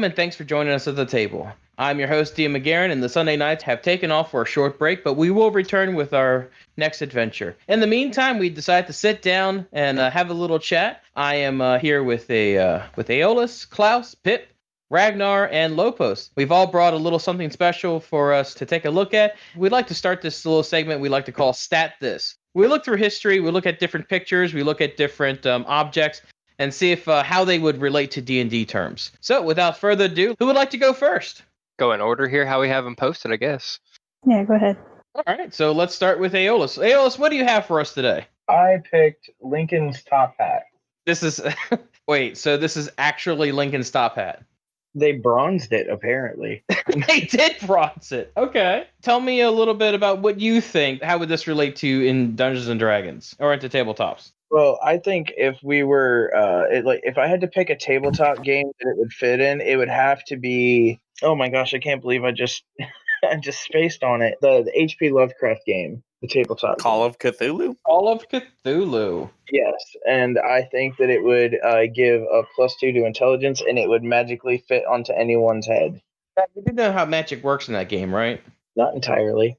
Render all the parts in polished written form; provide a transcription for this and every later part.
welcome and thanks for joining us at the table. I'm your host, Ian Midgarin, and the Sunday nights have taken off for a short break, but we will return with our next adventure. In the meantime, we decided to sit down and have a little chat. I am here with Aeolus, Klaus, Pip, Ragnar, and Lopos. We've all brought a little something special for us to take a look at. We'd like to start this little segment we like to call Stat This. We look through history, we look at different pictures, we look at different objects, and see if how they would relate to D&D terms. So, without further ado, who would like to go first? Go in order here, how we have them posted, I guess. Yeah, go ahead. All right, so let's start with Aeolus. Aeolus, what do you have for us today? I picked Lincoln's top hat. This is... Wait, so this is actually Lincoln's top hat? They bronzed it, apparently. They did bronze it. Okay. Tell me a little bit about what you think. How would this relate to in Dungeons & Dragons or into tabletops? Well, I think if we were, if I had to pick a tabletop game that it would fit in, it would have to be. Oh my gosh, I can't believe I just spaced on it. The H.P. Lovecraft game, the tabletop. Call of Cthulhu. Call of Cthulhu. Yes, and I think that it would give a +2 to intelligence, and it would magically fit onto anyone's head. You do know how magic works in that game, right? Not entirely.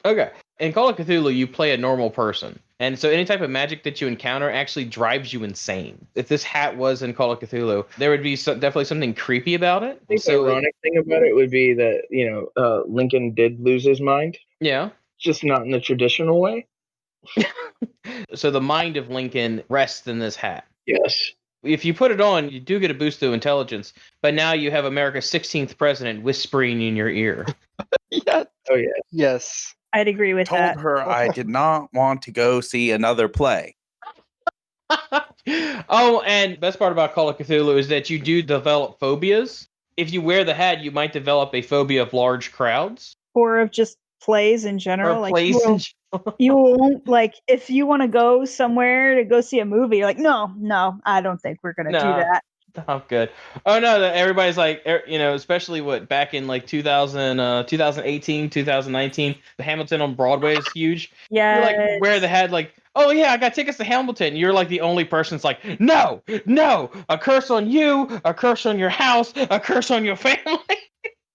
Okay. In Call of Cthulhu, you play a normal person. And so any type of magic that you encounter actually drives you insane. If this hat was in Call of Cthulhu, there would be definitely something creepy about it. I think the ironic thing about it would be that, Lincoln did lose his mind. Yeah. Just not in the traditional way. So the mind of Lincoln rests in this hat. Yes. If you put it on, you do get a boost to intelligence, but now you have America's 16th president whispering in your ear. Yeah. Oh, yeah. Yes. I'd agree with that. Told her I did not want to go see another play. Oh, and best part about Call of Cthulhu is that you do develop phobias. If you wear the hat, you might develop a phobia of large crowds. Or of just plays in general. Or plays in general. You won't, if you want to go somewhere to go see a movie, you're like, no, I don't think we're going to do that. I'm good. Oh, no, everybody's like, especially back in 2018, 2019, the Hamilton on Broadway is huge. Yeah. You wear the hat oh yeah, I got tickets to Hamilton. You're like the only person that's like, no, a curse on you, a curse on your house, a curse on your family.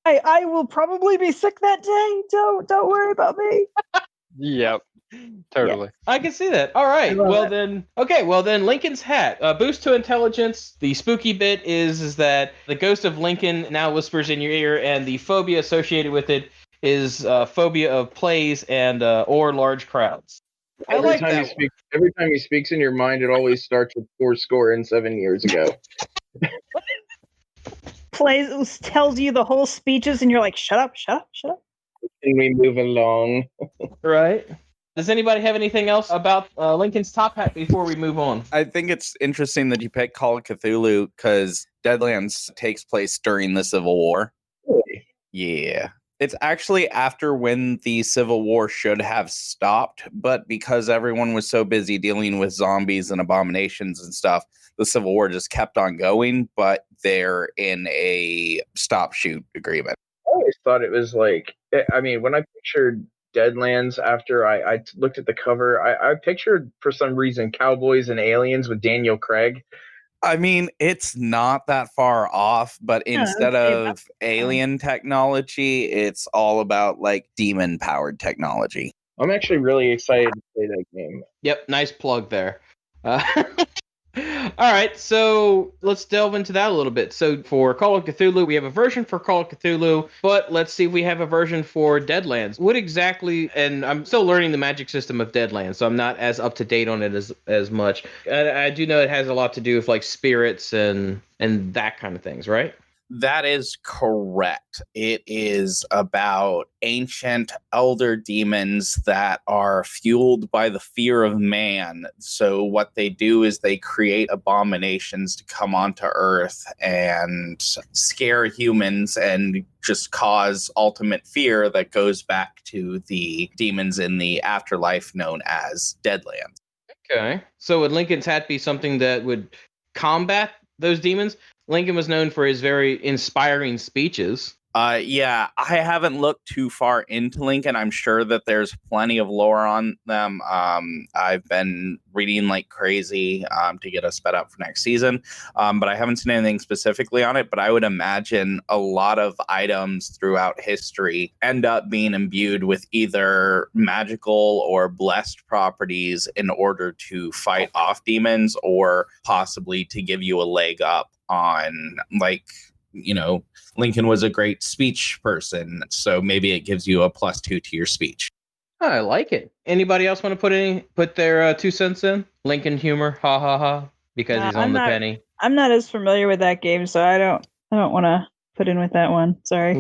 I will probably be sick that day. Don't worry about me. Yep. Totally. Yeah, I can see that. All right. Well then, Lincoln's hat. Boost to intelligence. The spooky bit is that the ghost of Lincoln now whispers in your ear, and the phobia associated with it is phobia of plays and or large crowds. Every time he speaks in your mind, it always starts with 407 years ago. Plays tells you the whole speeches, and you're like, shut up. Can we move along? Right. Does anybody have anything else about Lincoln's top hat before we move on? I think it's interesting that you picked Call of Cthulhu because Deadlands takes place during the Civil War. Really? Yeah. It's actually after when the Civil War should have stopped, but because everyone was so busy dealing with zombies and abominations and stuff, the Civil War just kept on going, but they're in a stop-shoot agreement. I always thought it was when I pictured Deadlands after I looked at the cover, I pictured for some reason cowboys and aliens with Daniel Craig. I mean, it's not that far off, but instead of alien technology, it's all about demon powered technology. I'm actually really excited to play that game. Yep, nice plug there. All right, so let's delve into that a little bit. So for Call of Cthulhu, we have a version for Call of Cthulhu, but let's see if we have a version for Deadlands. What exactly, and I'm still learning the magic system of Deadlands, so I'm not as up to date on it as much. I do know it has a lot to do with spirits and that kind of things, right? That is correct. It is about ancient elder demons that are fueled by the fear of man. So what they do is they create abominations to come onto Earth and scare humans and just cause ultimate fear that goes back to the demons in the afterlife known as Deadlands. Okay. So would Lincoln's hat be something that would combat those demons? Lincoln was known for his very inspiring speeches. Yeah, I haven't looked too far into Lincoln. I'm sure that there's plenty of lore on them. I've been reading like crazy to get us sped up for next season, but I haven't seen anything specifically on it. But I would imagine a lot of items throughout history end up being imbued with either magical or blessed properties in order to fight off demons, or possibly to give you a leg up on, like, Lincoln was a great speech person, so maybe it gives you a +2 to your speech. I like it. Anybody else want to put their 2 cents in? Lincoln humor, ha ha ha, because No, he's on the penny. I'm not as familiar with that game, so I don't want to put in with that one. Sorry.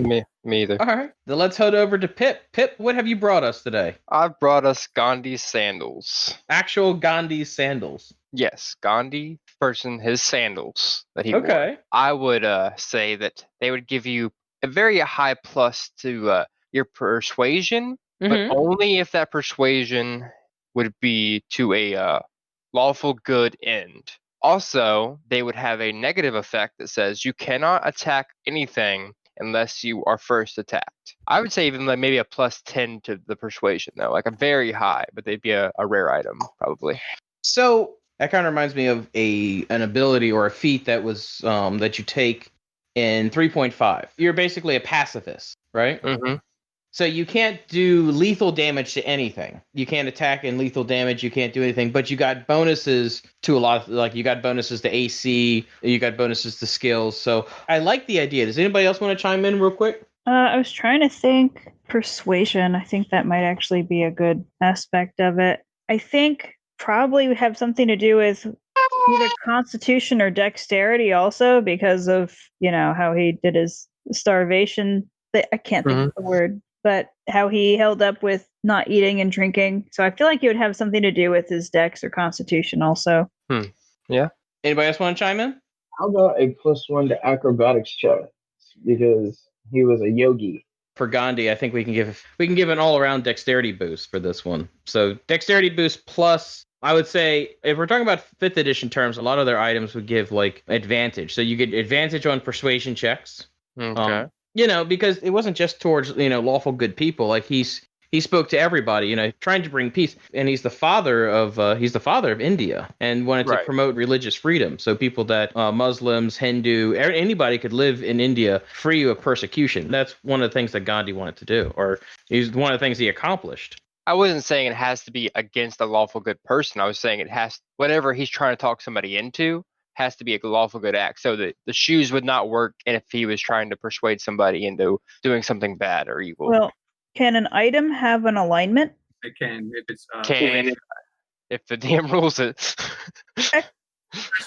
Me either. All right, then let's head over to Pip. Pip, what have you brought us today? I've brought us Gandhi's sandals. Actual Gandhi sandals. Yes, Gandhi person, his sandals that he wore. Okay. I would say that they would give you a very high plus to your persuasion, but only if that persuasion would be to a lawful good end. Also, they would have a negative effect that says you cannot attack anything unless you are first attacked. I would say even like maybe a +10 to the persuasion, though, like a very high, but they'd be a rare item probably. So that kind of reminds me of an ability or a feat that was that you take in 3.5. You're basically a pacifist, right? Mm-hmm. So you can't do lethal damage to anything. You can't attack and lethal damage. You can't do anything, but you got bonuses to a lot of, like, you got bonuses to AC, you got bonuses to skills. So I like the idea. Does anybody else want to chime in real quick? I was trying to think persuasion. I think that might actually be a good aspect of it. I think probably would have something to do with either constitution or dexterity also, because of, how he did his starvation. I can't think of the word, but how he held up with not eating and drinking. So I feel like it would have something to do with his dex or constitution also. Yeah. Anybody else want to chime in? How about a +1 to acrobatics check? Because he was a yogi. For Gandhi, I think we can give an all-around dexterity boost for this one. So dexterity boost plus, I would say, if we're talking about 5th edition terms, a lot of their items would give like advantage. So you get advantage on persuasion checks. Okay. Because it wasn't just towards, lawful good people. Like he spoke to everybody, trying to bring peace. And he's the father of India, and wanted to promote religious freedom. So people that Muslims, Hindu, anybody could live in India free of persecution. That's one of the things that Gandhi wanted to do, or is one of the things he accomplished. I wasn't saying it has to be against a lawful good person. I was saying it has, whatever he's trying to talk somebody into has to be a lawful good act, so that the shoes would not work if he was trying to persuade somebody into doing something bad or evil. Well, can an item have an alignment? It can, if it's if the DM rules it.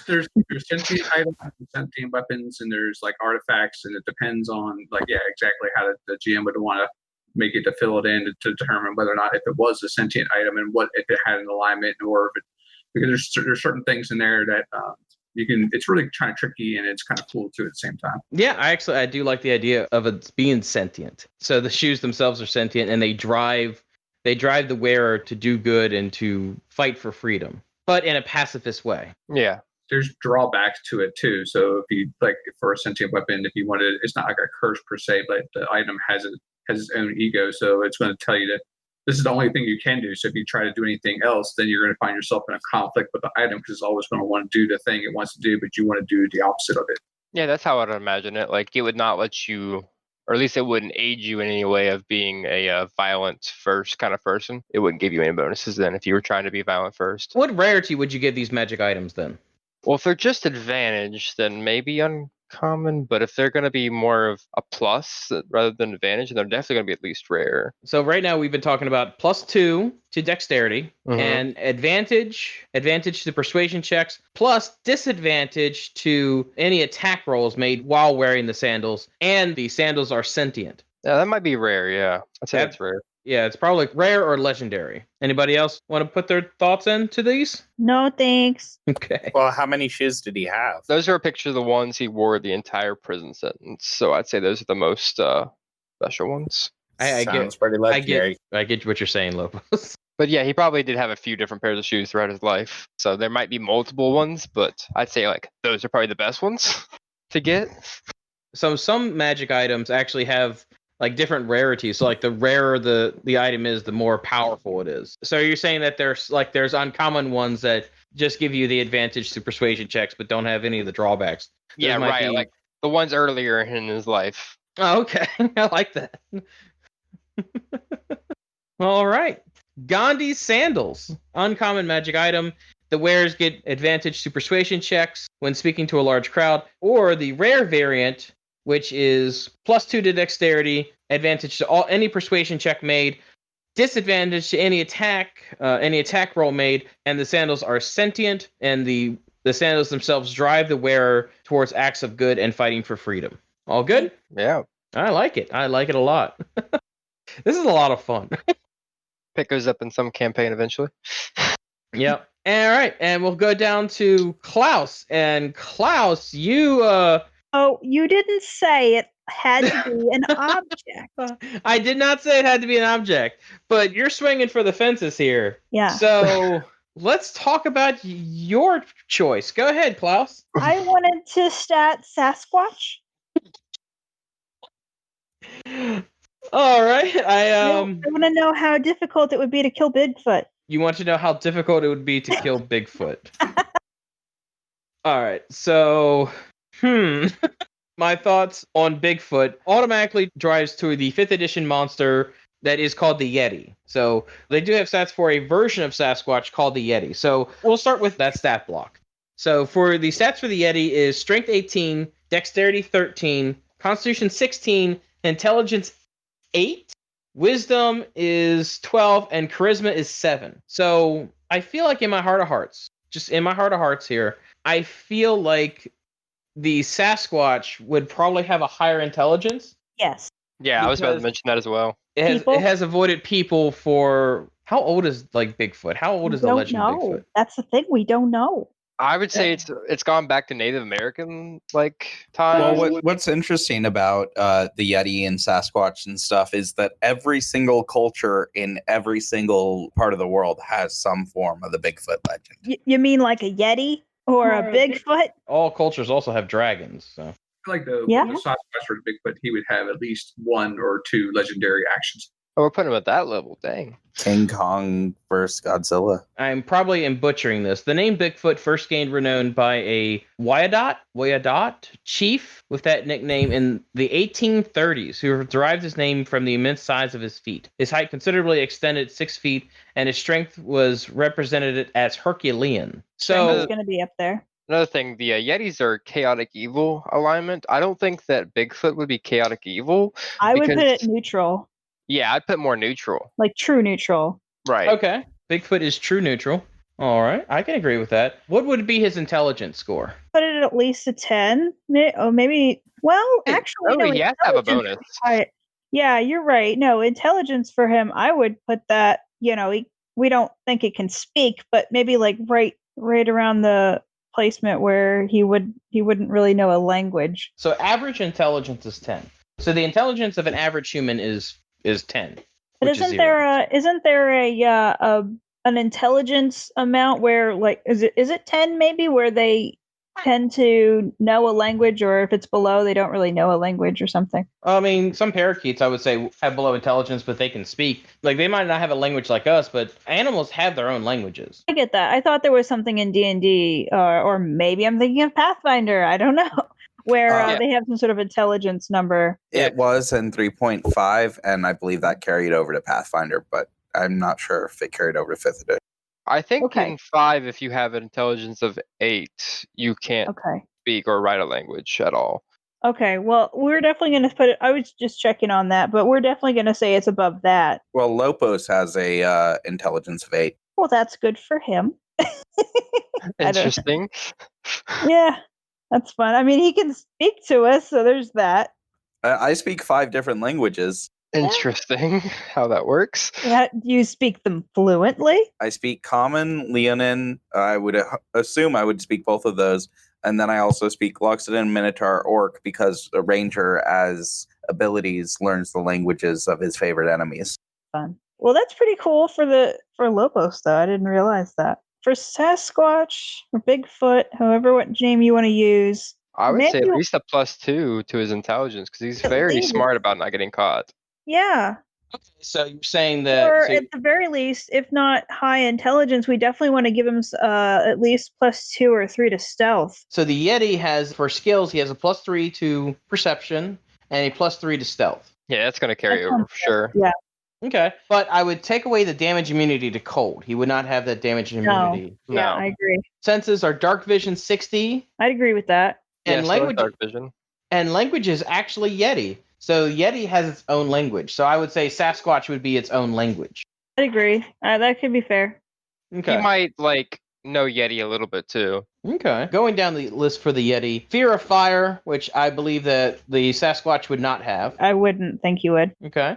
there's sentient items, sentient weapons, and there's like artifacts, and it depends on exactly how the GM would want to make it to fill it in to determine whether or not if it was a sentient item and what if it had an alignment, or if it, because there's certain things in there that it's really kind of tricky, and it's kind of cool too at the same time. Yeah, I do like the idea of it being sentient. So the shoes themselves are sentient, and they drive the wearer to do good and to fight for freedom, but in a pacifist way. Yeah. There's drawbacks to it too. So if you for a sentient weapon, if you wanted, it's not like a curse per se, but the item has its own ego, so it's going to tell you that this is the only thing you can do. So if you try to do anything else, then you're going to find yourself in a conflict with the item, because it's always going to want to do the thing it wants to do, but you want to do the opposite of it. Yeah, that's how I'd imagine it. Like, it would not let you, or at least it wouldn't aid you in any way of being a violent first kind of person. It wouldn't give you any bonuses then if you were trying to be violent first. What rarity would you give these magic items then? Well, if they're just advantage, then maybe uncommon. But if they're going to be more of a plus rather than advantage, then they're definitely going to be at least rare. So right now we've been talking about +2 to dexterity, and advantage to persuasion checks, plus disadvantage to any attack rolls made while wearing the sandals, and the sandals are sentient. Yeah, that might be rare. Yeah, I'd say that's rare. Yeah, it's probably rare or legendary. Anybody else want to put their thoughts into these? No, thanks. Okay. Well, how many shoes did he have? Those are a picture of the ones he wore the entire prison sentence. So I'd say those are the most special ones. Sounds pretty legendary. I get what you're saying, Lopez. But yeah, he probably did have a few different pairs of shoes throughout his life. So there might be multiple ones, but I'd say those are probably the best ones to get. some magic items actually have like different rarities. So like the rarer the item is, the more powerful it is. So you're saying that there's uncommon ones that just give you the advantage to persuasion checks, but don't have any of the drawbacks. Those Yeah, might right. be- Like the ones earlier in his life. Oh, okay. I like that. All right. Gandhi's sandals. Uncommon magic item. The wearers get advantage to persuasion checks when speaking to a large crowd, or the rare variant, which is +2 to dexterity, advantage to any persuasion check made, disadvantage to any attack roll made, and the sandals are sentient, and the sandals themselves drive the wearer towards acts of good and fighting for freedom. All good? Yeah. I like it. I like it a lot. This is a lot of fun. Pick those up in some campaign eventually. Yep. All right, and we'll go down to Klaus. And Klaus, you Oh, you didn't say it had to be an object. I did not say it had to be an object, but you're swinging for the fences here. Yeah. So let's talk about your choice. Go ahead, Klaus. I wanted to stat Sasquatch. All right. I want to know how difficult it would be to kill Bigfoot. You want to know how difficult it would be to kill Bigfoot. All right. So, my thoughts on Bigfoot automatically drives to the 5th edition monster that is called the Yeti. So they do have stats for a version of Sasquatch called the Yeti. So we'll start with that stat block. So for the stats for the Yeti is Strength 18, Dexterity 13, Constitution 16, Intelligence 8, Wisdom is 12, and Charisma is 7. So I feel like in my heart of hearts, just in my heart of hearts here, I feel like the Sasquatch would probably have a higher intelligence. Yes. Yeah, I was about to mention that as well. It has avoided people for... How old is like Bigfoot? How old is the legend of Bigfoot? That's the thing, we don't know. I would say it's gone back to Native American like times. Well, what's interesting about the Yeti and Sasquatch and stuff is that every single culture in every single part of the world has some form of the Bigfoot legend. You mean like a Yeti or a Bigfoot? All cultures also have dragons. So. I feel like the Sasquatch or the Bigfoot, he would have at least 1 or 2 legendary actions. Oh, we're putting him at that level. Dang. King Kong versus Godzilla. I'm probably butchering this. The name Bigfoot first gained renown by a Wyandot chief with that nickname in the 1830s, who derived his name from the immense size of his feet. His height considerably extended 6 feet, and his strength was represented as Herculean. So it's going to be up there. Another thing, the Yetis are chaotic evil alignment. I don't think that Bigfoot would be chaotic evil. I would put it neutral. Yeah, I'd put more neutral. Like true neutral. Right. Okay. Bigfoot is true neutral. All right. I can agree with that. What would be his intelligence score? Put it at least a 10. Oh, maybe. Well, actually, no, he has to have a bonus. Yeah, you're right. No, intelligence for him, I would put that, we don't think it can speak, but maybe like right around the placement where he wouldn't really know a language. So average intelligence is 10. So the intelligence of an average human is 10. But isn't there an intelligence amount where like is it 10 maybe where they tend to know a language, or if it's below they don't really know a language or something? I mean, some parakeets I would say have below intelligence, but they can speak. Like they might not have a language like us, but animals have their own languages. I get that. I thought there was something in D&D, or maybe I'm thinking of Pathfinder. I don't know. Where they have some sort of intelligence number. It was in 3.5, and I believe that carried over to Pathfinder, but I'm not sure if it carried over to 5th edition. I think in 5, if you have an intelligence of 8, you can't speak or write a language at all. Okay, well, we're definitely going to put it... I was just checking on that, but we're definitely going to say it's above that. Well, Lopos has a intelligence of 8. Well, that's good for him. Interesting. Yeah. That's fun. I mean, he can speak to us, so there's that. I speak 5 different languages. Interesting how that works. Yeah, do you speak them fluently? I speak Common, Leonin. I would assume I would speak both of those. And then I also speak Loxodon, Minotaur, Orc, because a ranger as abilities learns the languages of his favorite enemies. Fun. Well, that's pretty cool for Lopos, though. I didn't realize that. For Sasquatch or Bigfoot, what name you want to use, I would say Maybe- at least a +2 to his intelligence because he's At very least. smart about not getting caught. Yeah. Okay, so you're saying that. Or So, at the very least, if not high intelligence, we definitely want to give him at least +2 or 3 to stealth. so the Yeti has, for skills, he has a +3 to perception and a +3 to stealth. Yeah, that's going to carry That over sounds for sure. Yeah. Okay, but I would take away the damage immunity to cold. He would not have that damage immunity. No. Yeah, I agree. Senses are dark vision 60, I'd agree with that. and Yeah, so language dark vision. and language is actually Yeti. So Yeti has its own language. So I would say Sasquatch would be its own language. I'd agree. That could be fair. Okay. He might know Yeti a little bit too. Okay. Going down the list for the Yeti, fear of fire, which I believe that the Sasquatch would not have. I wouldn't think you would. Okay.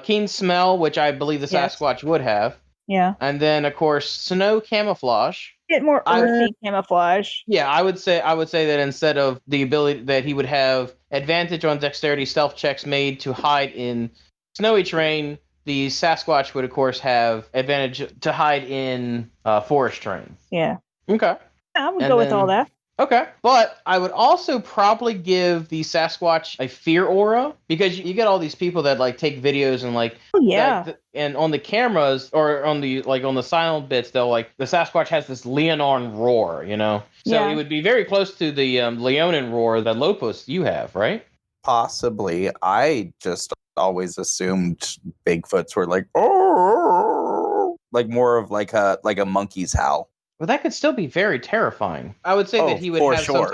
Keen smell, which I believe the Yes. Sasquatch would have. Yeah. And then of course snow camouflage. Get more earthy camouflage. Yeah, I would say that instead of the ability that he would have advantage on dexterity stealth checks made to hide in snowy terrain, the Sasquatch would of course have advantage to hide in forest terrain. Yeah. Okay. I would And go with all then- that. Okay, but I would also probably give the Sasquatch a fear aura because you get all these people that take videos and Oh, yeah. and on the cameras or on the on the silent bits they'll the Sasquatch has this Leonine roar, So Yeah. it would be very close to the Leonine roar that Lopus you have, right? Possibly. I just always assumed Bigfoots were oh, more of a monkey's howl. Well, that could still be very terrifying. I would say that he would for have sure.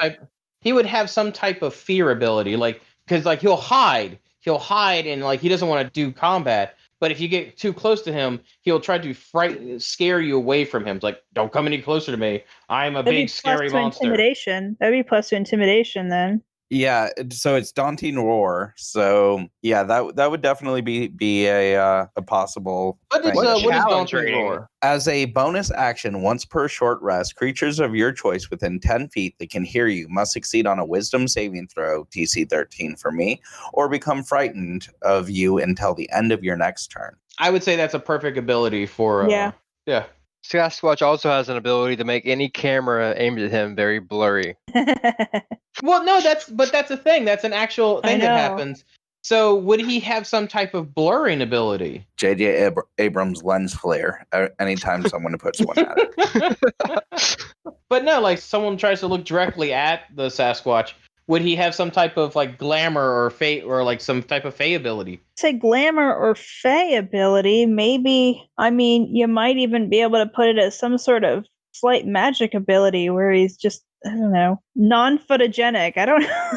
some type of fear ability, because he'll hide and he doesn't want to do combat. But if you get too close to him, he'll try to scare you away from him. It's like, don't come any closer to me. I'm a That'd be big scary plus to monster. Intimidation. That'd be plus to intimidation then. Yeah, so it's daunting roar. So yeah, that would definitely be a possible What is thing. what is challenge daunting rating? roar? As a bonus action, once per short rest, creatures of your choice within 10 feet that can hear you must succeed on a wisdom saving throw, DC 13 for me, or become frightened of you until the end of your next turn. I would say that's a perfect ability for. Yeah. Yeah. Sasquatch also has an ability to make any camera aimed at him very blurry. Well, no, that's a thing. That's an actual thing that know. happens. So would he have some type of blurring ability? J.J. Abrams lens flare. Anytime someone puts one at it. But no, someone tries to look directly at the Sasquatch. Would he have some type of glamour or fey or some type of fey ability? Say glamour or fey ability, maybe. I mean, you might even be able to put it as some sort of slight magic ability where he's just, I don't know, non-photogenic. I don't know.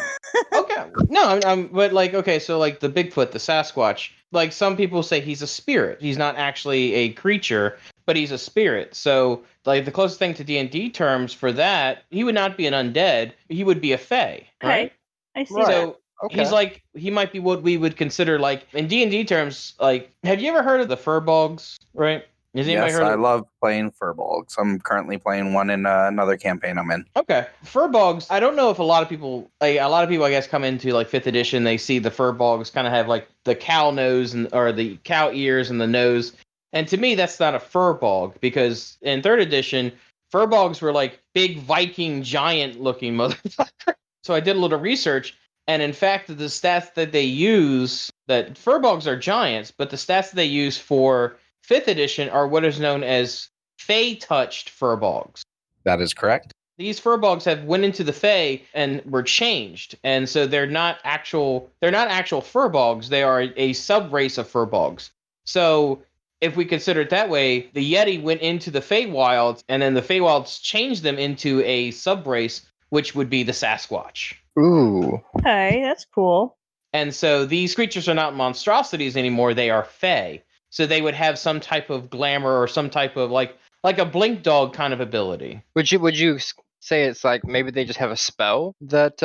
Okay. No, but okay, so the Bigfoot, the Sasquatch, some people say he's a spirit. He's not actually a creature, but he's a spirit. So the closest thing to D&D terms for that, he would not be an undead. He would be a fey, right? Okay. I see Right. that. So he's he might be what we would consider in D&D terms. Have you ever heard of the furbolgs? Right? Has anybody Yes, heard I of? love playing furbolgs. I'm currently playing one in another campaign I'm in. Okay, furbolgs. I don't know if a lot of people, I guess, come into 5th edition. They see the furbolgs kind of have the cow nose or the cow ears and the nose. And to me, that's not a furbolg because in 3rd edition, furbolgs were big Viking giant looking motherfuckers. So I did a little research, and in fact, the stats that they use, that furbolgs are giants, but the stats that they use for 5th edition are what is known as Fey-touched furbolgs. That is correct. These furbolgs have went into the Fey and were changed, and so they're not actual furbolgs. They are a sub-race of furbolgs. So if we consider it that way, the Yeti went into the Feywilds, and then the Feywilds changed them into a sub-race, which would be the Sasquatch. Ooh. Okay, that's cool. And so these creatures are not monstrosities anymore. They are Fey. So they would have some type of glamour or some type of like a blink dog kind of ability. Would you say it's maybe they just have a spell that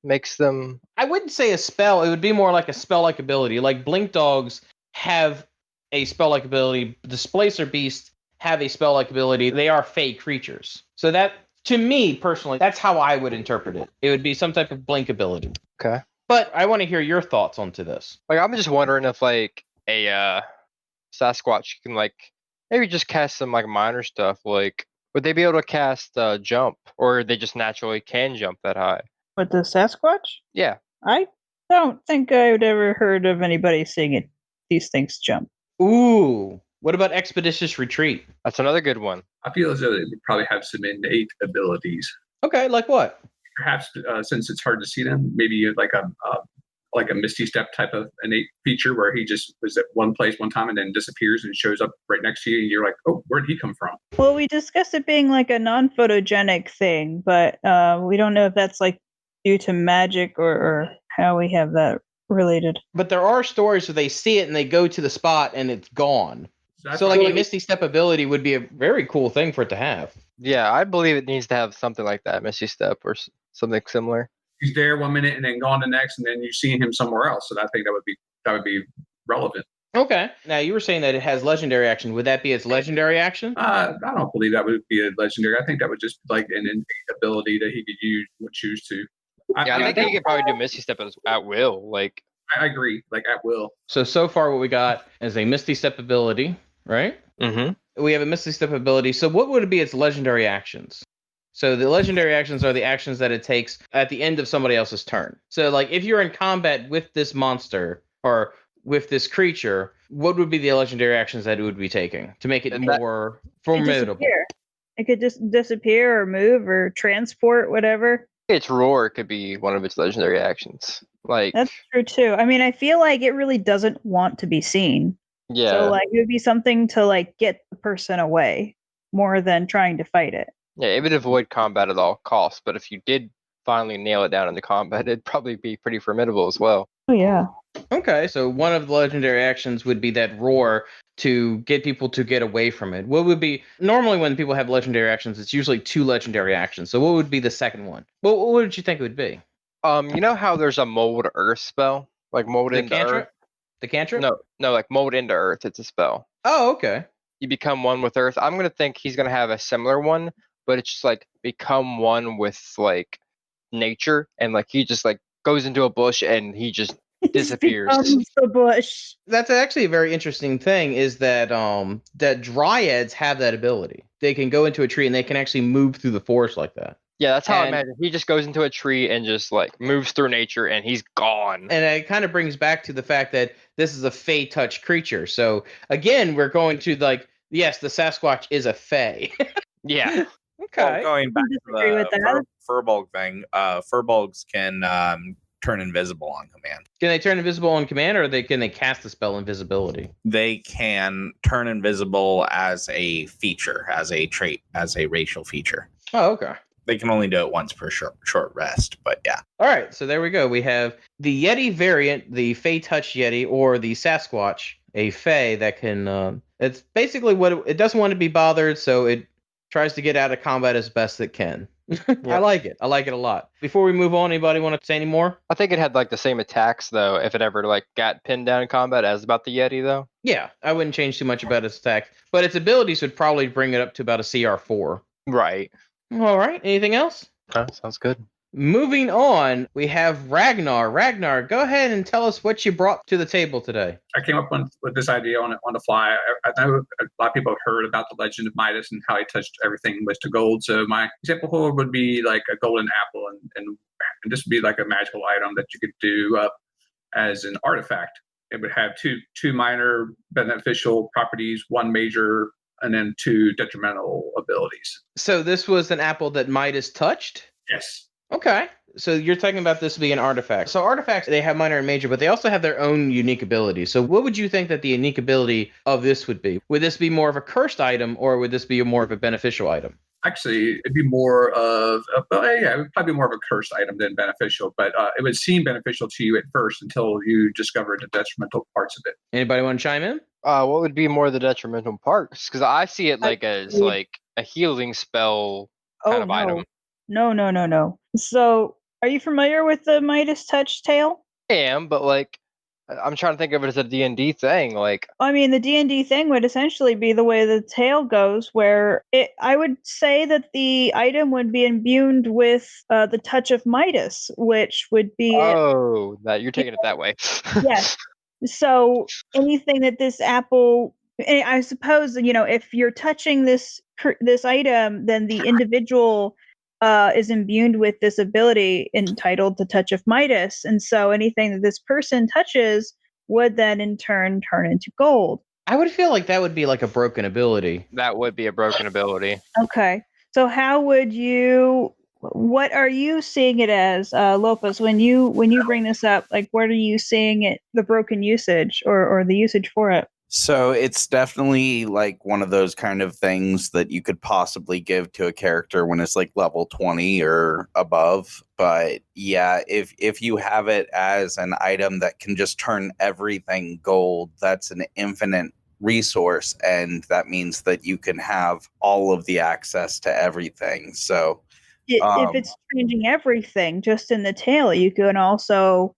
makes them? I wouldn't say a spell. It would be more like a spell-like ability. Like blink dogs have a spell-like ability. Displacer beasts have a spell-like ability. They are Fey creatures. So that, to me personally, that's how I would interpret it. It would be some type of blink ability. Okay. But I want to hear your thoughts onto this. I'm just wondering if a Sasquatch can maybe just cast some minor stuff. Would they be able to cast jump, or they just naturally can jump that high? What, the Sasquatch? Yeah. I don't think I've ever heard of anybody seeing these things jump. Ooh. What about Expeditious Retreat? That's another good one. I feel as though they would probably have some innate abilities. Okay, like what? Perhaps since it's hard to see them, maybe like a Misty Step type of innate feature where he just was at one place one time and then disappears and shows up right next to you, and you're like, oh, where did he come from? Well, we discussed it being like a non-photogenic thing, but we don't know if that's like due to magic or how we have that related. But there are stories where they see it and they go to the spot and it's gone. So like a Misty Step ability would be a very cool thing for it to have. Yeah, I believe it needs to have something like that, Misty Step or something similar. He's there 1 minute and then gone the next, and then you're seeing him somewhere else. So I think that would be relevant. Okay. Now you were saying that it has legendary action. Would that be its legendary action? I don't believe that would be a legendary. I think that would just be like an innate ability that he could choose to. I think he could probably do Misty Step at will. Like, I agree, like at will. So far what we got is a Misty Step ability, right? Mm-hmm. We have a Misty Step ability. So what would be its legendary actions? So the legendary actions are the actions that it takes at the end of somebody else's turn. So like if you're in combat with this monster or with this creature, what would be the legendary actions that it would be taking to make it more formidable? It could just disappear or move or transport, whatever. Its roar could be one of its legendary actions. Like, that's true too. I mean, I feel like it really doesn't want to be seen. Yeah. So like it would be something to like get the person away more than trying to fight it. Yeah, it would avoid combat at all costs, but if you did finally nail it down into combat, it'd probably be pretty formidable as well. Oh yeah. Okay, so one of the legendary actions would be that roar to get people to get away from it. What would be normally when people have legendary actions, it's usually 2 legendary actions. So what would be the second one? What would you think it would be? You know how there's a mold earth spell? Like mold into earth? The cantrip? No, like mold into earth, it's a spell. Oh, okay. You become one with earth. I'm gonna think he's gonna have a similar one, but it's just like become one with like nature, and like he just like goes into a bush and he just disappears. The bush. That's actually a very interesting thing is that that dryads have that ability. They can go into a tree and they can actually move through the forest like that. Yeah, that's how I imagine. He just goes into a tree and just like moves through nature and he's gone. And it kind of brings back to the fact that this is a Fey touch creature. So again, we're going to like, yes, the Sasquatch is a Fey. Yeah. Okay. Well, going back to the Furbolg thing, Furbolgs can turn invisible on command. Can they turn invisible on command, or can they cast the spell invisibility? They can turn invisible as a feature, as a trait, as a racial feature. Oh, okay. They can only do it once per short rest, but yeah. All right, so there we go. We have the Yeti variant, the Fey Touch Yeti, or the Sasquatch, a Fey that can. It's basically what it doesn't want to be bothered, so it tries to get out of combat as best it can. Yep. I like it. I like it a lot. Before we move on, anybody want to say any more? I think it had like the same attacks though, if it ever like got pinned down in combat as about the Yeti though. Yeah, I wouldn't change too much about its attack, but its abilities would probably bring it up to about a CR4. Right. All right. Anything else? Sounds good. Moving on, we have Ragnar. Ragnar, go ahead and tell us what you brought to the table today. I came up with this idea on the fly. I know a lot of people have heard about the legend of Midas and how he touched everything was to gold. So my example would be like a golden apple, and this would be like a magical item that you could do up as an artifact. It would have two minor beneficial properties, 1 major, and then 2 detrimental abilities. So this was an apple that Midas touched? Yes. Okay. So you're talking about this being an artifact. So artifacts, they have minor and major, but they also have their own unique abilities. So what would you think that the unique ability of this would be? Would this be more of a cursed item, or would this be more of a beneficial item? Actually, it'd be more of it would probably be more of a cursed item than beneficial, but it would seem beneficial to you at first until you discovered the detrimental parts of it. Anybody want to chime in? What would be more of the detrimental parts? Because I see it like as like a healing spell kind of item. No. So, are you familiar with the Midas Touch tale? I am, but like, I'm trying to think of it as a D&D thing. Like, I mean, the D&D thing would essentially be the way the tale goes, where I would say that the item would be imbued with the touch of Midas, which would be. Oh, that you're taking it that way. Yes. So anything that this apple, I suppose, if you're touching this item, then the individual is imbued with this ability entitled the Touch of Midas. And so anything that this person touches would then in turn turn into gold. I would feel like that would be like a broken ability. That would be a broken ability. Okay. So how would you, what are you seeing it as, Lopez, when you bring this up? Like, what are you seeing it, the broken usage or the usage for it? So it's definitely like one of those kind of things that you could possibly give to a character when it's like level 20 or above. But yeah, if you have it as an item that can just turn everything gold, that's an infinite resource, and that means that you can have all of the access to everything. So if it's changing everything just in the tail, you can also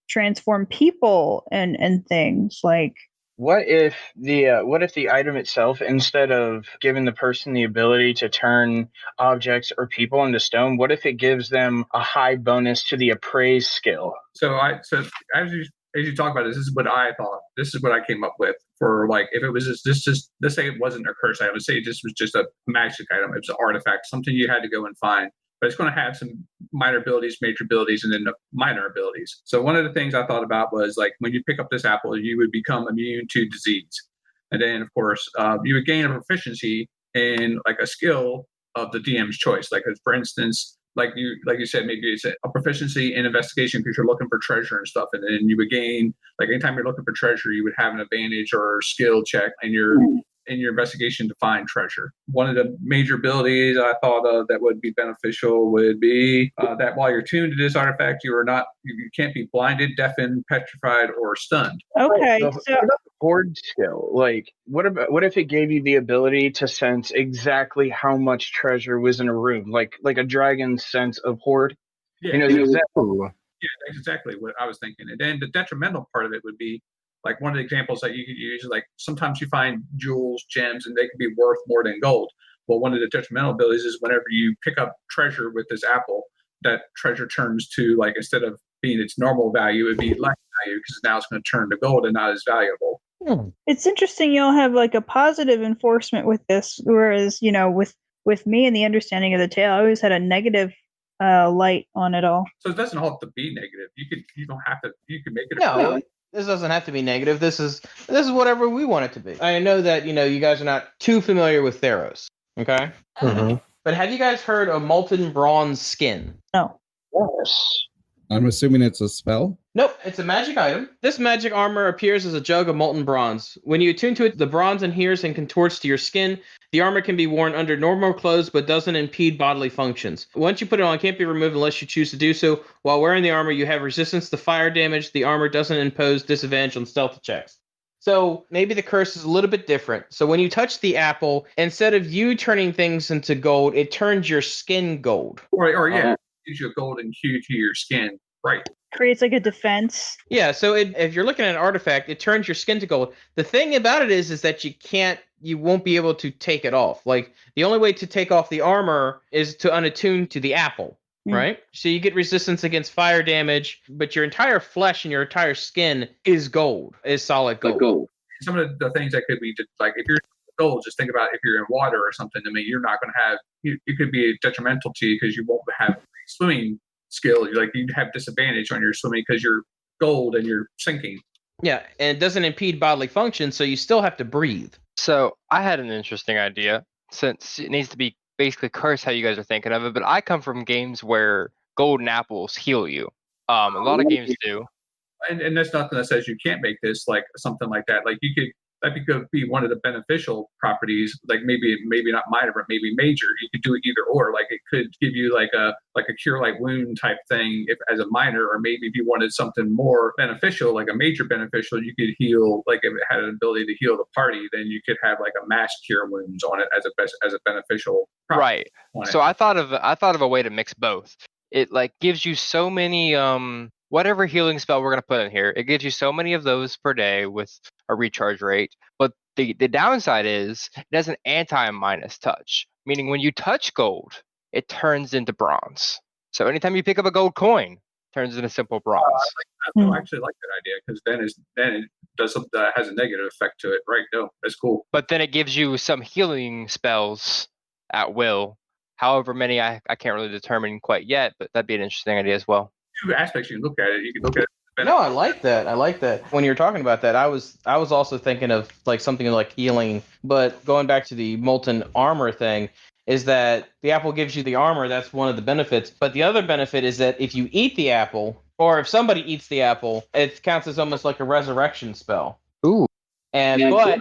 transform people and things like. What if the item itself, instead of giving the person the ability to turn objects or people into stone, what if it gives them a high bonus to the appraise skill? So as you talk about this is what I thought. This is what I came up with for, like, if it was just let's say it wasn't a curse item. Let's say it just was just a magic item. It was an artifact, something you had to go and find. But it's going to have some minor abilities, major abilities, and then the minor abilities. So one of the things I thought about was, like, when you pick up this apple, you would become immune to disease. And then, of course, you would gain a proficiency in, like, a skill of the DM's choice. Like, for instance, like you said, maybe it's a proficiency in investigation because you're looking for treasure and stuff. And then you would gain, like, anytime you're looking for treasure, you would have an advantage or skill check in your investigation to find treasure. One of the major abilities I thought of that would be beneficial would be that while you're tuned to this artifact, you can't be blinded, deafened, petrified, or stunned. Okay, so what about the hoard skill? Like, what if it gave you the ability to sense exactly how much treasure was in a room, like a dragon's sense of hoard? Yeah, that's exactly what I was thinking. And then the detrimental part of it would be, like, one of the examples that you could use, like, sometimes you find jewels, gems, and they can be worth more than gold. Well, one of the detrimental abilities is whenever you pick up treasure with this apple, that treasure turns to, like, instead of being its normal value, it'd be less value because now it's going to turn to gold and not as valuable. It's interesting you'll have, like, a positive enforcement with this, whereas, with me and the understanding of the tale, I always had a negative light on it all. So it doesn't have to be negative. You don't have to. You can make it. No, this doesn't have to be negative. This is whatever we want it to be. I know that you guys are not too familiar with Theros, okay? Mm-hmm. But have you guys heard of molten bronze skin? No. Yes. I'm assuming it's a spell. Nope, it's a magic item. This magic armor appears as a jug of molten bronze. When you attune to it, the bronze adheres and contorts to your skin. The armor can be worn under normal clothes, but doesn't impede bodily functions. Once you put it on, it can't be removed unless you choose to do so. While wearing the armor, you have resistance to fire damage. The armor doesn't impose disadvantage on stealth checks. So maybe the curse is a little bit different. So when you touch the apple, instead of you turning things into gold, it turns your skin gold. Or it gives you a golden hue to your skin. Right. Creates like a defense. Yeah, so if you're looking at an artifact, it turns your skin to gold. The thing about it is that you won't be able to take it off. Like, the only way to take off the armor is to unattune to the apple, right? So you get resistance against fire damage, but your entire flesh and your entire skin is gold, is solid gold. Some of the things that could be, like, if you're gold, just think about if you're in water or something. I mean, you're not going to have, it could be detrimental to you because you won't have swimming skill. Like, you'd have disadvantage on your swimming because you're gold and you're sinking. Yeah, and it doesn't impede bodily function, so you still have to breathe. So I had an interesting idea, since it needs to be basically cursed how you guys are thinking of it, but I come from games where golden apples heal you. A lot of games do. And there's nothing that says you can't make this, like, something like that. Like, that could be one of the beneficial properties, like maybe not minor, but maybe major. You could do it either or. Like, it could give you like a cure light wound type thing as a minor, or maybe if you wanted something more beneficial, like a major beneficial, you could heal. Like, if it had an ability to heal the party, then you could have like a mass cure wounds on it as a beneficial property. Right. So I thought of a way to mix both. It, like, gives you so many whatever healing spell we're going to put in here, it gives you so many of those per day with a recharge rate. But the downside is it has an anti-minus touch, meaning when you touch gold, it turns into bronze. So anytime you pick up a gold coin, it turns into simple bronze. I actually like that idea, because then it does something that has a negative effect to it. Right? No, that's cool. But then it gives you some healing spells at will however many I can't really determine quite yet, but that'd be an interesting idea as well. 2 aspects you can look at it. You can look at it. No, I like that. I like that. When you're talking about that, I was also thinking of like something like healing, but going back to the molten armor thing, is that the apple gives you the armor. That's one of the benefits. But the other benefit is that if you eat the apple, or if somebody eats the apple, it counts as almost like a resurrection spell. Ooh. But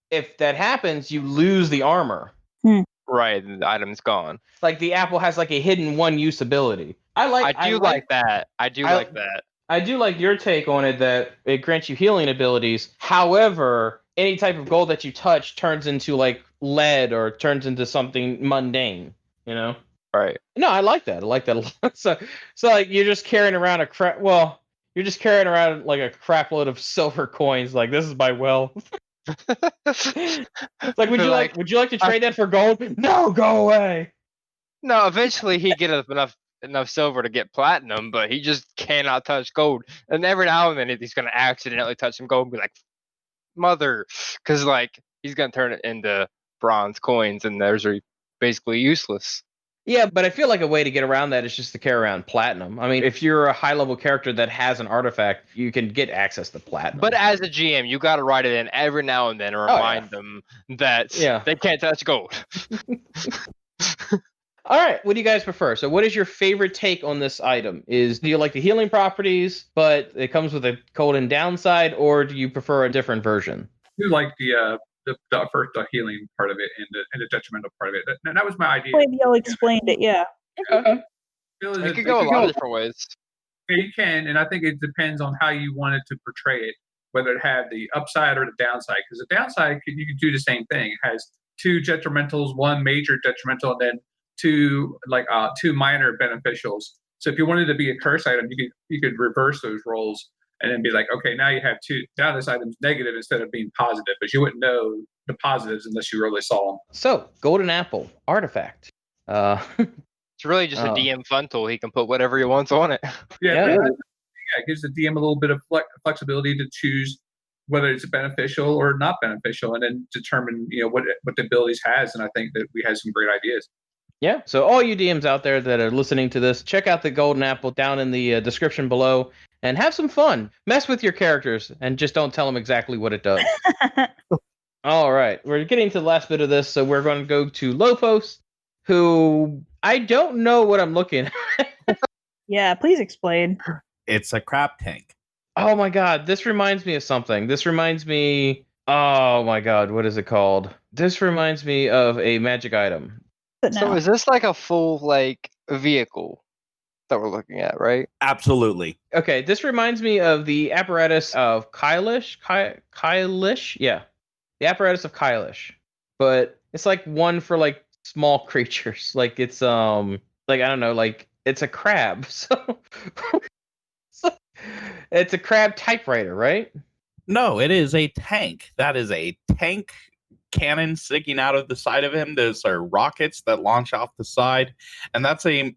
if that happens, you lose the armor. Right, the item's gone. Like the apple has like a hidden one-use ability. I do like that. I do like your take on it, that it grants you healing abilities. However, any type of gold that you touch turns into like lead or turns into something mundane, you know? Right. No, I like that. I like that a lot. So like you're just carrying around you're just carrying around like a crap load of silver coins. Like, this is my wealth. Like, would you like to trade that for gold? No, go away. No, eventually he get enough silver to get platinum, but he just cannot touch gold. And every now and then he's gonna accidentally touch some gold and be like, mother, because like he's gonna turn it into bronze coins, and those are basically useless. Yeah, but I feel like a way to get around that is just to carry around platinum. I mean, if you're a high-level character that has an artifact, you can get access to platinum. But as a GM, you got to write it in every now and then and remind them that they can't touch gold. All right, what do you guys prefer? So what is your favorite take on this item? Do you like the healing properties, but it comes with a golden downside, or do you prefer a different version? I do like the healing part of it and the detrimental part of it. That was my idea. Maybe y'all explained it, yeah. Okay. It could go a lot of different ways. Yeah, you can, and I think it depends on how you wanted to portray it, whether it had the upside or the downside. Because the downside, you can do the same thing. It has 2 detrimentals, 1 major detrimental, and then 2 minor beneficials. So if you wanted to be a curse item, you could reverse those roles and then be like, okay, now you have 2. Now this item's negative instead of being positive, but you wouldn't know the positives unless you really saw them. So, golden apple artifact. It's really just a DM fun tool. He can put whatever he wants on it. Yeah, it gives the DM a little bit of flexibility to choose whether it's beneficial or not beneficial, and then determine what the abilities has. And I think that we had some great ideas. Yeah. So all you DMs out there that are listening to this, check out the golden apple down in the description below and have some fun. Mess with your characters and just don't tell them exactly what it does. All right. We're getting to the last bit of this, so we're going to go to Lopos, who I don't know what I'm looking at. Yeah, please explain. It's a crab tank. Oh my god, this reminds me of something. Oh my god, what is it called? This reminds me of a magic item. So is this like a full vehicle that we're looking at, right? Absolutely. Okay, this reminds me of the apparatus of Kylish. Kylish? Yeah. The apparatus of Kylish. But it's like one for like small creatures. Like it's I don't know, like it's a crab. So it's a crab typewriter, right? No, it is a tank. That is a tank cannon sticking out of the side of him. Those are rockets that launch off the side, and that's a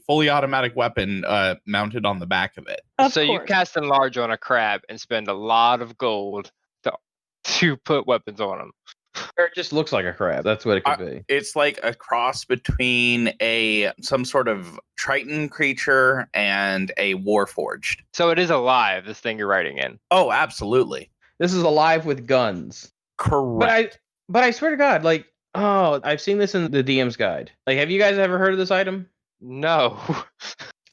fully automatic weapon mounted on the back of it. So you cast enlarge on a crab and spend a lot of gold to put weapons on him. Or it just looks like a crab. That's what it could be. It's like a cross between some sort of Triton creature and a Warforged. So it is alive, this thing you're writing in. Oh, absolutely. This is alive with guns. Correct. But I swear to God, I've seen this in the DM's guide. Like, have you guys ever heard of this item? No.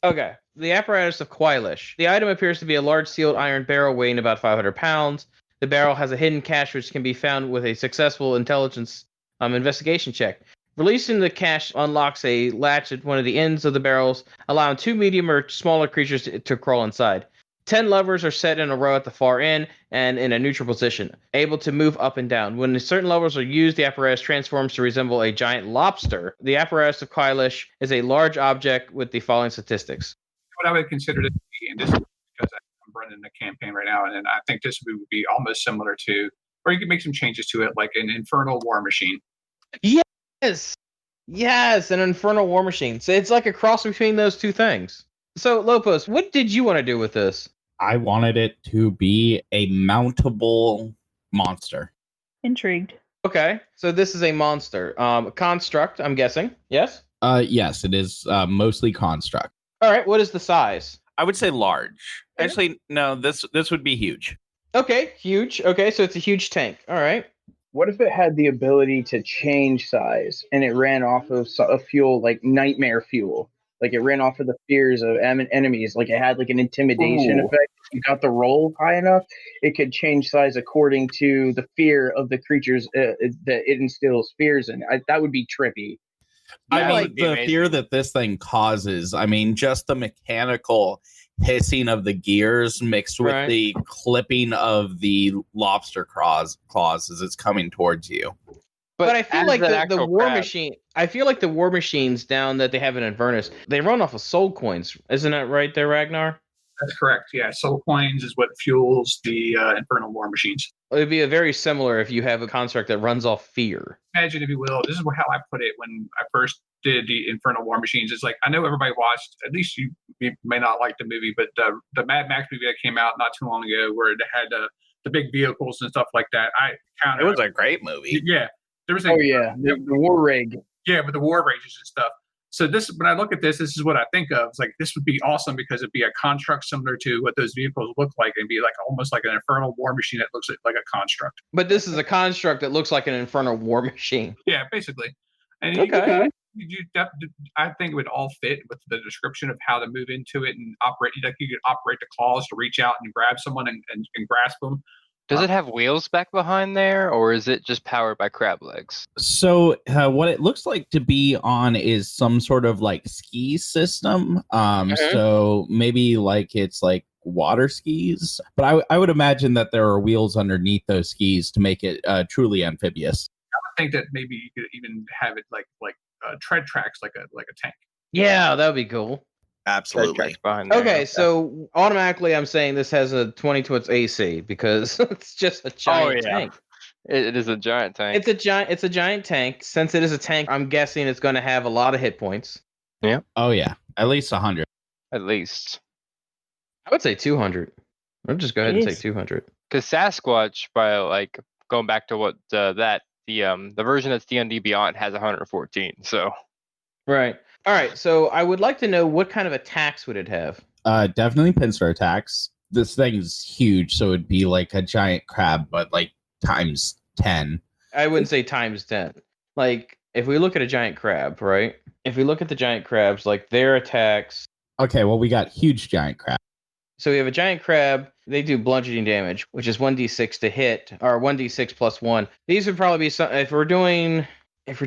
Okay. The apparatus of Quilish. The item appears to be a large sealed iron barrel weighing about 500 pounds. The barrel has a hidden cache which can be found with a successful intelligence investigation check. Releasing the cache unlocks a latch at one of the ends of the barrels, allowing 2 medium or smaller creatures to crawl inside. 10 levers are set in a row at the far end and in a neutral position, able to move up and down. When certain levers are used, the apparatus transforms to resemble a giant lobster. The apparatus of Quilish is a large object with the following statistics. What I would consider this to be, and this is because I'm running a campaign right now, and I think this would be almost similar to, or you could make some changes to it, like an infernal war machine. Yes, an infernal war machine. So it's like a cross between those two things. So, Lopos, what did you want to do with this? I wanted it to be a mountable monster. Intrigued. Okay, so this is a monster. Construct, I'm guessing. Yes? Yes, it is mostly construct. All right, what is the size? I would say large. Actually, no, this would be huge. Okay, huge. Okay, so it's a huge tank. All right. What if it had the ability to change size and it ran off of a fuel like nightmare fuel? Like it ran off of the fears of enemies. Like it had like an intimidation effect. If you got the roll high enough, it could change size according to the fear of the creatures that it instills fears in. That would be trippy. I mean, the fear that this thing causes, I mean, just the mechanical hissing of the gears mixed with the clipping of the lobster claws as it's coming towards you. But I feel like the war machine. I feel like the war machines down that they have in Inverness, they run off of soul coins. Isn't that right there, Ragnar? That's correct. Yeah, soul coins is what fuels the infernal war machines. It would be a very similar if you have a construct that runs off fear. Imagine, if you will, this is how I put it when I first did the Infernal War Machines. It's like, I know everybody watched, at least you may not like the movie, but the Mad Max movie that came out not too long ago where it had the big vehicles and stuff like that. It was a great movie. Yeah. There was the war rig. Yeah, with the war rages and stuff. So when I look at this is what I think of. It's like, this would be awesome because it'd be a construct similar to what those vehicles look like and be like almost like an infernal war machine that looks like a construct. But this is a construct that looks like an infernal war machine. Yeah, basically. And I think it would all fit with the description of how to move into it and operate. Like you could operate the claws to reach out and grab someone and grasp them. Does it have wheels back behind there, or is it just powered by crab legs? So what it looks like to be on is some sort of like ski system. So maybe like it's like water skis, but I would imagine that there are wheels underneath those skis to make it truly amphibious. I think that maybe you could even have it like tread tracks, like a tank. Yeah, that would be cool. Absolutely. Okay, so automatically I'm saying this has a 20 to its AC because it's just a giant tank. It is a giant tank. It's a giant tank. Since it is a tank, I'm guessing it's going to have a lot of hit points. Yeah. Oh yeah, at least 100. At least. I would say 200. I'll just go ahead and say 200. Because Sasquatch, by like going back to what the version that's D&D Beyond has 114. So. Right. All right, so I would like to know what kind of attacks would it have? Definitely pincer attacks. This thing's huge, so it'd be like a giant crab, but like times 10. I wouldn't say times 10. Like, if we look at a giant crab, right? If we look at the giant crabs, like their attacks. Okay, well, we got huge giant crab. So we have a giant crab. They do bludgeoning damage, which is 1d6 to hit, or 1d6 plus 1. These would probably be some.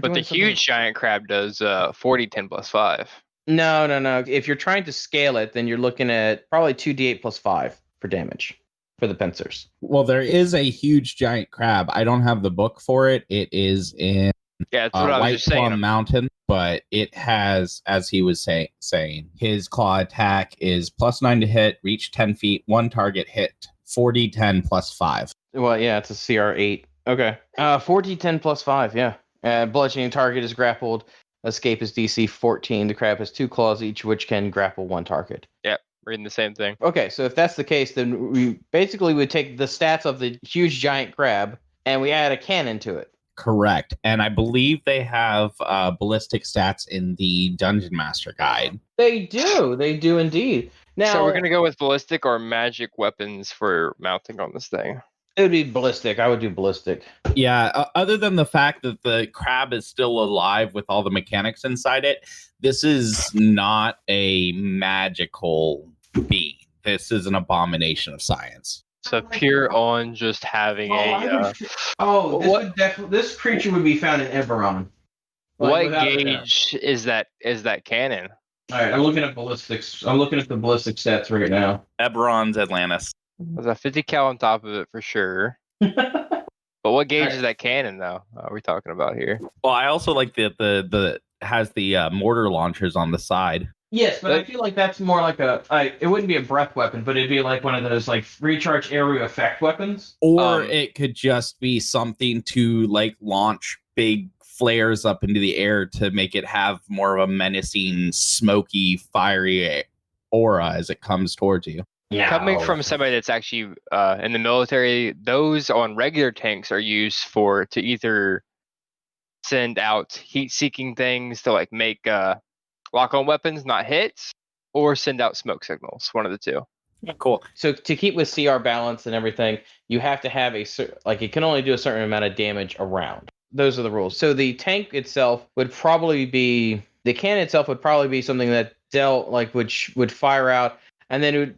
But the huge giant crab does 40, 10 plus 5. No. If you're trying to scale it, then you're looking at probably 2d8 plus 5 for damage for the pincers. Well, there is a huge giant crab. I don't have the book for it. It is in White Plum Mountain, but it has, as he was saying, his claw attack is +9 to hit, reach 10 feet, one target hit, 40, 10 plus 5. Well, yeah, it's a CR8. Okay. 40, 10 plus 5, yeah. Bludgeoning target is grappled. Escape is DC 14. The crab has 2 claws each, which can grapple one target. Yep, reading the same thing. Okay, so if that's the case, then we basically would take the stats of the huge giant crab and we add a cannon to it. Correct. And I believe they have ballistic stats in the Dungeon Master Guide. They do indeed. Now, so we're going to go with ballistic or magic weapons for mounting on this thing. It would be ballistic. I would do ballistic. Yeah, other than the fact that the crab is still alive with all the mechanics inside it, this is not a magical being. This is an abomination of science. So pure on just having this creature would be found in Eberron. What gauge is that cannon? All right, I'm looking at ballistics. I'm looking at the ballistic stats right now. Eberron's Atlantis. There's a 50 cal on top of it for sure. But what gauge is that cannon, though? Are we talking about here? Well, I also like the has the mortar launchers on the side. Yes, but I feel like that's more like it wouldn't be a breath weapon, but it'd be like one of those like recharge area effect weapons. Or it could just be something to like launch big flares up into the air to make it have more of a menacing, smoky, fiery aura as it comes towards you. Coming from somebody that's actually in the military, those on regular tanks are used to either send out heat-seeking things to like make lock-on weapons not hits, or send out smoke signals. One of the two. Cool. So to keep with CR balance and everything, you have to have it can only do a certain amount of damage around. Those are the rules. So the tank itself would probably be the cannon itself would probably be something that dealt which would fire out, and then it would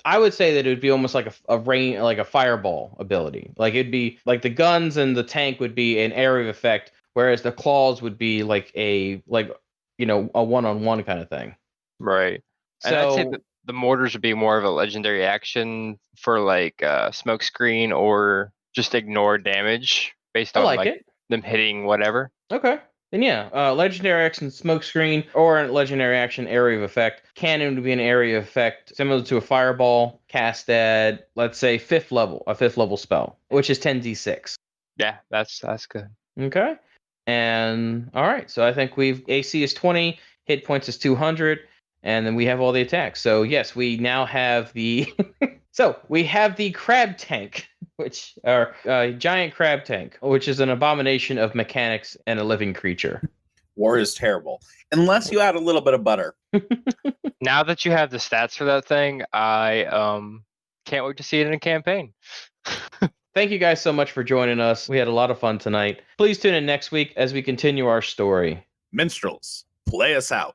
I would say that it would be almost like a rain, like a fireball ability. Like it'd be like the guns and the tank would be an area of effect, whereas the claws would be like a one-on-one kind of thing. Right. And I'd say the mortars would be more of a legendary action for like smoke screen or just ignore damage based on them hitting whatever. Okay. Then legendary action smoke screen or a legendary action area of effect. Cannon would be an area of effect similar to a fireball cast at, let's say, a fifth level spell, which is 10d6. Yeah, that's good. Okay. And all right, so I think AC is 20, hit points is 200, and then we have all the attacks. So yes, we now have the we have the crab tank, which are giant crab tank, which is an abomination of mechanics and a living creature. War is terrible, unless you add a little bit of butter. Now that you have the stats for that thing, I can't wait to see it in a campaign. Thank you guys so much for joining us. We had a lot of fun tonight. Please tune in next week as we continue our story. Minstrels, play us out.